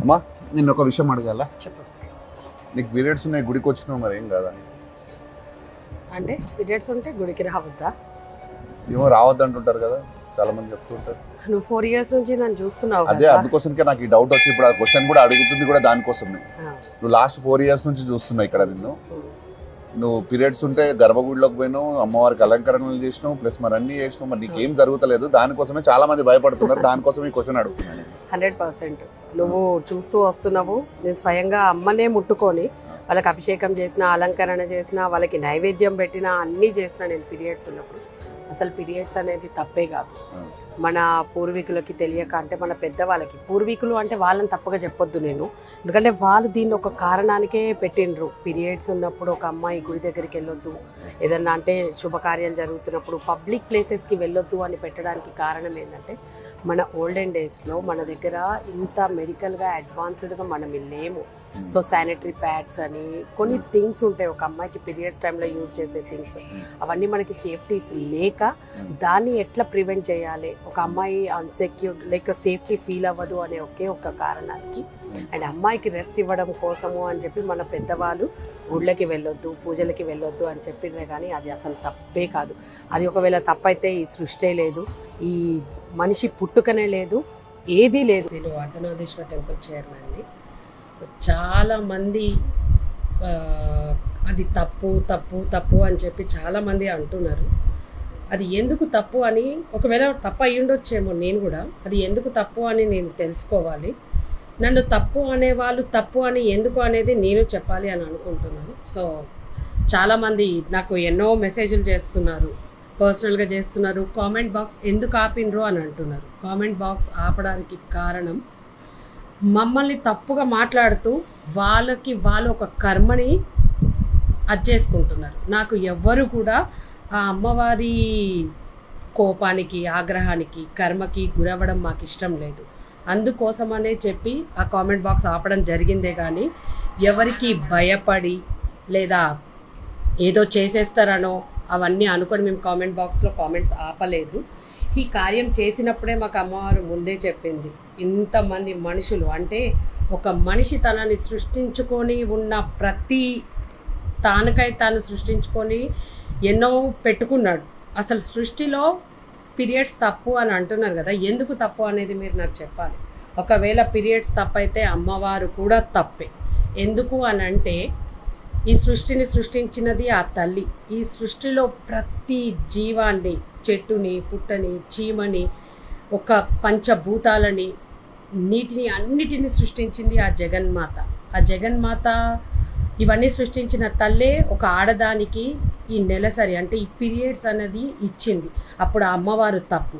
అమ్మా నిన్న ఒక విషయం అడగాల. చెప్పు. నీకు పీరియడ్స్ ఉన్నాయి, గుడికి వచ్చినావు, మరి ఏం కాదా? అంటే పీరియడ్స్ ఉంటే గుడికి రావద్దా? ఏమో రావద్దు అంటుంటారు కదా, చాలా మంది చెప్తుంటారు. నువ్వు 4 years నుంచి నన్ను చూస్తున్నావు అదే అందుకోసంకే నాకు ఈ డౌట్ వచ్చి ఇప్పుడు ఆ క్వశ్చన్ కూడా అడుగుతుంది కూడా దానికోసమే. నువ్వు లాస్ట్ 4 years నుంచి చూస్తున్నావు ఇక్కడ నిన్ను. నువ్వు పీరియడ్స్ ఉంటే గర్భగుడిలోకి పోయినావు, అమ్మవారికి అలంకరణలు చేసినావు, ప్లస్ మరి అన్ని చేసినావు, మరి నీకేం జరుగుతలేదు. దానికోసమే చాలా మంది భయపడుతున్నారు, దానికోసం ఈ క్వశ్చన్ అడుగుతున్నాను. 100% నువ్వు చూస్తూ వస్తున్నావు. నేను స్వయంగా అమ్మనే ముట్టుకొని వాళ్ళకి అభిషేకం చేసిన, అలంకరణ చేసిన, వాళ్ళకి నైవేద్యం పెట్టిన, అన్నీ చేసిన నేను పీరియడ్స్ ఉన్నప్పుడు. అసలు పీరియడ్స్ అనేది తప్పే కాదు. మన పూర్వీకులకి తెలియక, అంటే మన పెద్దవాళ్ళకి, పూర్వీకులు అంటే వాళ్ళని తప్పగా చెప్పొద్దు నేను, ఎందుకంటే వాళ్ళు దీన్ని ఒక కారణానికే పెట్టిండ్రు. పీరియడ్స్ ఉన్నప్పుడు ఒక అమ్మాయి గుడి దగ్గరికి వెళ్ళొద్దు, ఏదన్నా అంటే శుభకార్యాలు జరుగుతున్నప్పుడు పబ్లిక్ ప్లేసెస్కి వెళ్ళొద్దు అని పెట్టడానికి కారణం ఏంటంటే, మన ఓల్డెన్ డేస్లో మన దగ్గర ఇంత మెడికల్గా అడ్వాన్స్డ్గా మనం లేము. సో శానిటరీ ప్యాడ్స్ అని కొన్ని థింగ్స్ ఉంటాయి ఒక అమ్మాయికి పీరియడ్స్ టైంలో యూజ్ చేసే థింగ్స్, అవన్నీ మనకి సేఫ్టీస్ లేక దాన్ని ఎట్లా ప్రివెంట్ చేయాలి, ఒక అమ్మాయి అన్సెక్యూర్డ్ లైక్ సేఫ్టీ ఫీల్ అవ్వదు అనే ఒక్క కారణానికి, అండ్ అమ్మాయికి రెస్ట్ ఇవ్వడం కోసము అని చెప్పి మన పెద్దవాళ్ళు గుళ్ళకి వెళ్ళొద్దు, పూజలకి వెళ్ళొద్దు అని చెప్పిందే. కానీ అది అసలు తప్పే కాదు. అది ఒకవేళ తప్పైతే ఈ సృష్టి లేదు, ఈ మనిషి పుట్టుకనే లేదు, ఏదీ లేదు. నేను అర్ధనారీశ్వర టెంపుల్ చైర్మన్ని. సో చాలామంది అది తప్పు తప్పు తప్పు అని చెప్పి చాలామంది అంటున్నారు. అది ఎందుకు తప్పు అని, ఒకవేళ తప్పు అయ్యి ఉండొచ్చేమో, నేను కూడా అది ఎందుకు తప్పు అని నేను తెలుసుకోవాలి. నన్ను తప్పు అనేవాళ్ళు తప్పు అని ఎందుకు అనేది నేను చెప్పాలి అని అనుకుంటున్నాను. సో చాలామంది నాకు ఎన్నో మెసేజ్లు చేస్తున్నారు, పర్సనల్గా చేస్తున్నారు. కామెంట్ బాక్స్ ఎందుకు ఆపిండ్రు అని అంటున్నారు. కామెంట్ బాక్స్ ఆపడానికి కారణం, మమ్మల్ని తప్పుగా మాట్లాడుతూ వాళ్ళు ఒక కర్మని చేసుకుంటున్నారు. నాకు ఎవ్వరు కూడా ఆ అమ్మవారి కోపానికి, ఆగ్రహానికి, కర్మకి గురవ్వడం మాకు ఇష్టం లేదు. అందుకోసమనే చెప్పి ఆ కామెంట్ బాక్స్ ఆపడం జరిగిందే కానీ ఎవరికి భయపడి లేదా ఏదో చేసేస్తారనో అవన్నీ అనుకొని మేము కామెంట్ బాక్స్లో కామెంట్స్ ఆపలేదు. ఈ కార్యం చేసినప్పుడే మాకు అమ్మవారు ముందే చెప్పింది, ఇంతమంది మనుషులు అంటే ఒక మనిషి తనని సృష్టించుకొని ఉన్న ప్రతి తానుకై తాను సృష్టించుకొని ఎన్నో పెట్టుకున్నాడు. అసలు సృష్టిలో పీరియడ్స్ తప్పు అని అంటున్నారు కదా, ఎందుకు తప్పు అనేది మీరు నాకు చెప్పాలి. ఒకవేళ పీరియడ్స్ తప్పైతే అమ్మవారు కూడా తప్పే. ఎందుకు అని అంటే ఈ సృష్టిని సృష్టించినది ఆ తల్లి. ఈ సృష్టిలో ప్రతి జీవాన్ని, చెట్టుని, పుట్టని, చీమని, ఒక పంచభూతాలని, నీటిని, అన్నిటిని సృష్టించింది ఆ జగన్మాత. ఆ జగన్మాత ఇవన్నీ సృష్టించిన తల్లే ఒక ఆడదానికి ఈ నెలసరి అంటే ఈ పీరియడ్స్ అనేది ఇచ్చింది. అప్పుడు ఆ అమ్మవారు తప్పు.